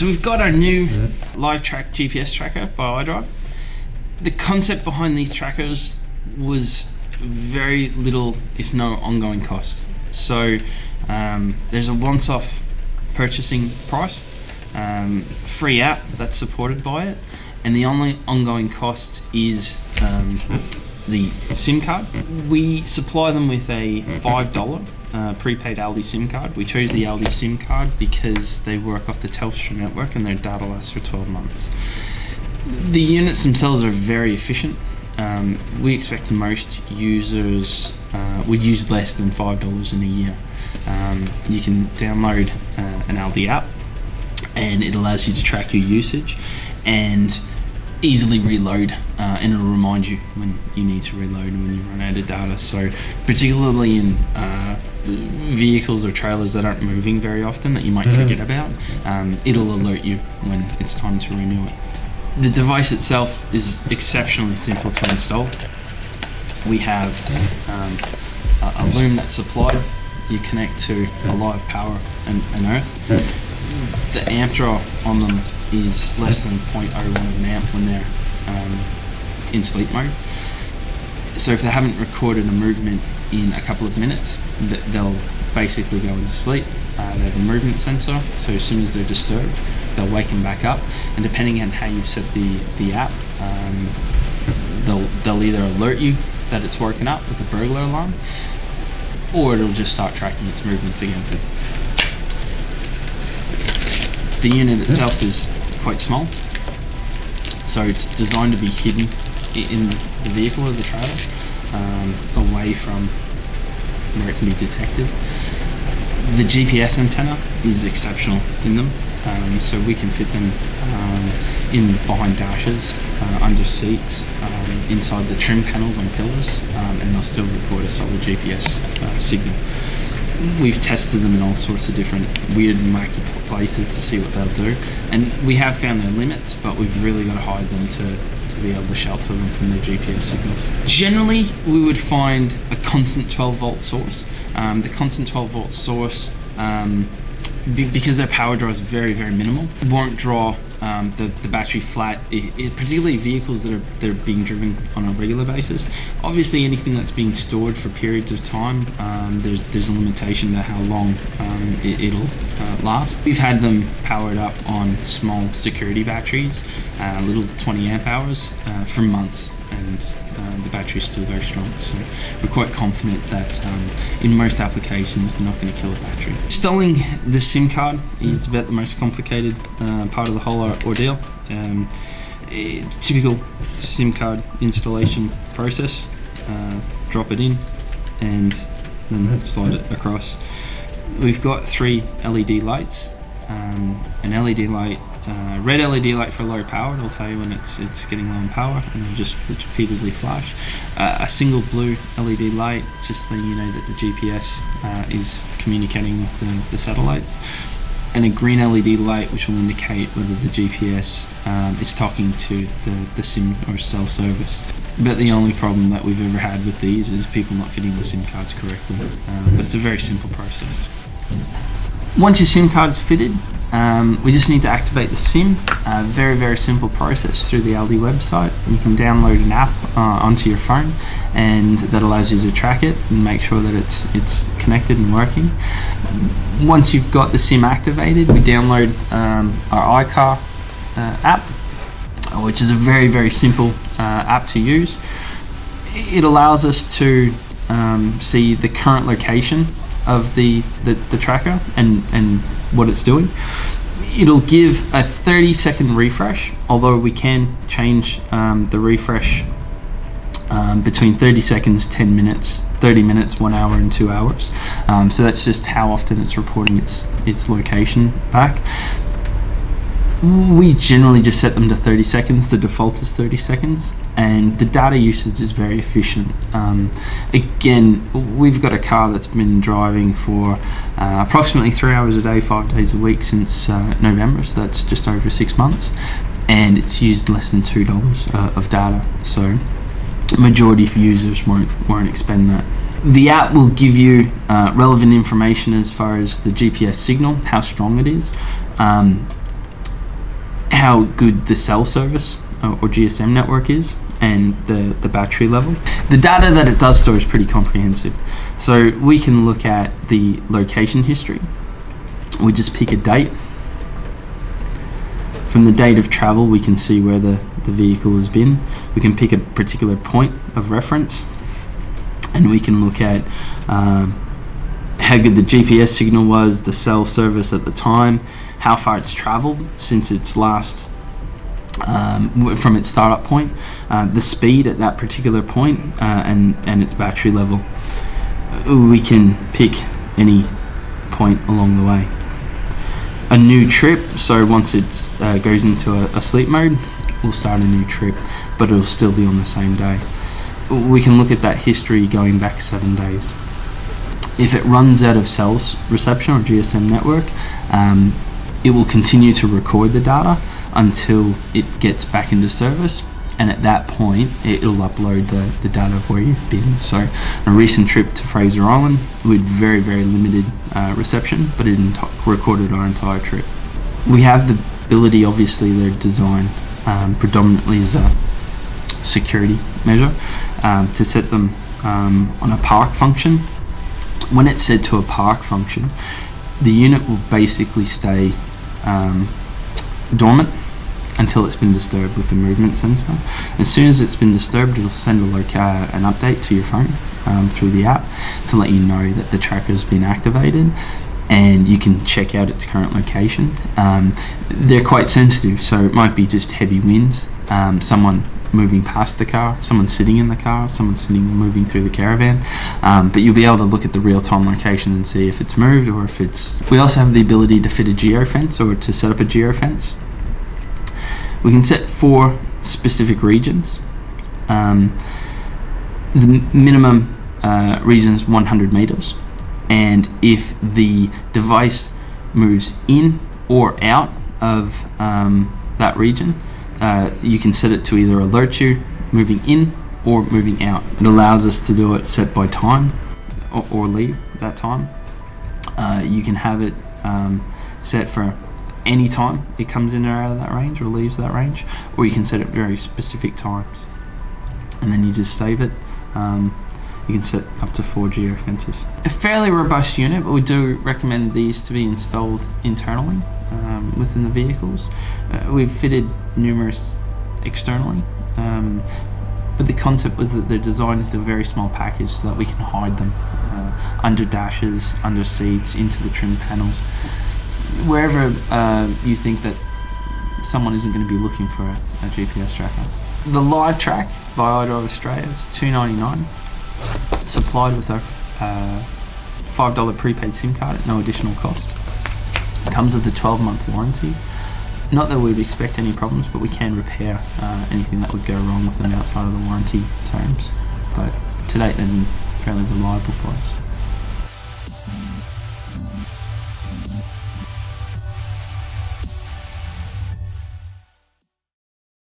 So we've got our new live track GPS tracker by Idrive. The concept behind these trackers was very little, if no ongoing cost. So there's a once-off purchasing price, free app that's supported by it, and the only ongoing cost is the SIM card. We supply them with a $5 prepaid Aldi SIM card. We chose the Aldi SIM card because they work off the Telstra network and their data lasts for 12 months. The units themselves are very efficient. We expect most users would use less than $5 in a year. You can download an Aldi app, and it allows you to track your usage and easily reload, and it'll remind you when you need to reload and when you run out of data. So particularly in vehicles or trailers that aren't moving very often that you might forget about, it'll alert you when it's time to renew it. The device itself is exceptionally simple to install. We have a loom that's supplied. You connect to a live power and earth. The amp draw on them is less than 0.01 of an amp when they're in sleep mode. So if they haven't recorded a movement in a couple of minutes, they'll basically go into sleep. They have a movement sensor, so as soon as they're disturbed, they'll wake them back up. And depending on how you've set the app, they'll either alert you that it's woken up with a burglar alarm, or it'll just start tracking its movements again. The unit itself is quite small, so it's designed to be hidden in the vehicle or the trailer, away from where it can be detected. The GPS antenna is exceptional in them, so we can fit them in behind dashes, under seats, inside the trim panels on pillars, and they'll still record a solid GPS signal. We've tested them in all sorts of different weird and wacky places to see what they'll do, and we have found their limits, but we've really got to hide them to be able to shelter them from their GPS signals. Generally, we would find a constant 12-volt source. The constant 12-volt source, because their power draw is very, very minimal, won't draw the battery flat, particularly vehicles that are being driven on a regular basis. Obviously, anything that's being stored for periods of time, there's a limitation to how long it'll last. We've had them powered up on small security batteries, little 20 amp hours, for months, and the battery's still very strong. So we're quite confident that in most applications they're not going to kill the battery. Installing the SIM card is about the most complicated part of the whole ordeal. Typical SIM card installation process: drop it in and then slide it across. We've got 3 LED lights. An LED light, red LED light for low power, it'll tell you when it's getting low in power, and it'll just repeatedly flash. A single blue LED light, just letting you know that the GPS is communicating with the satellites. And a green LED light, which will indicate whether the GPS is talking to the SIM or cell service. But the only problem that we've ever had with these is people not fitting the SIM cards correctly. But it's a very simple process. Once your SIM card's fitted, we just need to activate the SIM. Very, very simple process through the Aldi website. You can download an app onto your phone, and that allows you to track it and make sure that it's connected and working. Once you've got the SIM activated, we download our iCar app, which is a very, very simple app to use. It allows us to see the current location of the tracker and what it's doing. It'll give a 30-second refresh, although we can change the refresh between 30 seconds, 10 minutes, 30 minutes, 1 hour and 2 hours. So that's just how often it's reporting its location back. We generally just set them to 30 seconds. The default is 30 seconds, and the data usage is very efficient. Again, we've got a car that's been driving for approximately 3 hours a day, 5 days a week since November, so that's just over 6 months, and it's used less than $2 of data, so majority of users won't expend that. The app will give you relevant information as far as the GPS signal, how strong it is. how good the cell service or GSM network is, and the battery level. The data that it does store is pretty comprehensive. So we can look at the location history. We just pick a date. From the date of travel, we can see where the vehicle has been. We can pick a particular point of reference, and we can look at how good the GPS signal was, the cell service at the time, how far it's traveled since its last from its startup point, the speed at that particular point, and its battery level. We can pick any point along the way. A new trip, so once it goes into a sleep mode, we'll start a new trip, but it'll still be on the same day. We can look at that history going back 7 days. If it runs out of cells reception or GSM network, it will continue to record the data until it gets back into service, and at that point it'll upload the data of where you've been. So a recent trip to Fraser Island with very, very limited reception, but it recorded our entire trip. We have the ability, obviously they're designed predominantly as a security measure, to set them on a park function. When it's set to a park function, the unit will basically stay dormant until it's been disturbed with the movement sensor. As soon as it's been disturbed, it'll send an update to your phone through the app to let you know that the tracker has been activated, and you can check out its current location. They're quite sensitive, so it might be just heavy winds, someone moving past the car, someone sitting in the car, someone moving through the caravan, but you'll be able to look at the real-time location and see if it's moved or if it's... We also have the ability to fit a geofence or to set up a geofence. We can set 4 specific regions. The minimum region is 100 meters, and if the device moves in or out of that region, you can set it to either alert you moving in or moving out. It allows us to do it set by time or leave that time. You can have it set for any time it comes in or out of that range or leaves that range, or you can set it very specific times, and then you just save it. You can set up to 4 geofences. A fairly robust unit, but we do recommend these to be installed internally within the vehicles. We've fitted numerous externally, but the concept was that they're designed into a very small package so that we can hide them under dashes, under seats, into the trim panels, wherever you think that someone isn't going to be looking for a GPS tracker. The Live Track by Idrive Australia is $2.99, supplied with a $5 prepaid SIM card at no additional cost. It comes with a 12-month warranty. Not that we'd expect any problems, but we can repair anything that would go wrong with them outside of the warranty terms. But to date, they've been fairly reliable for us.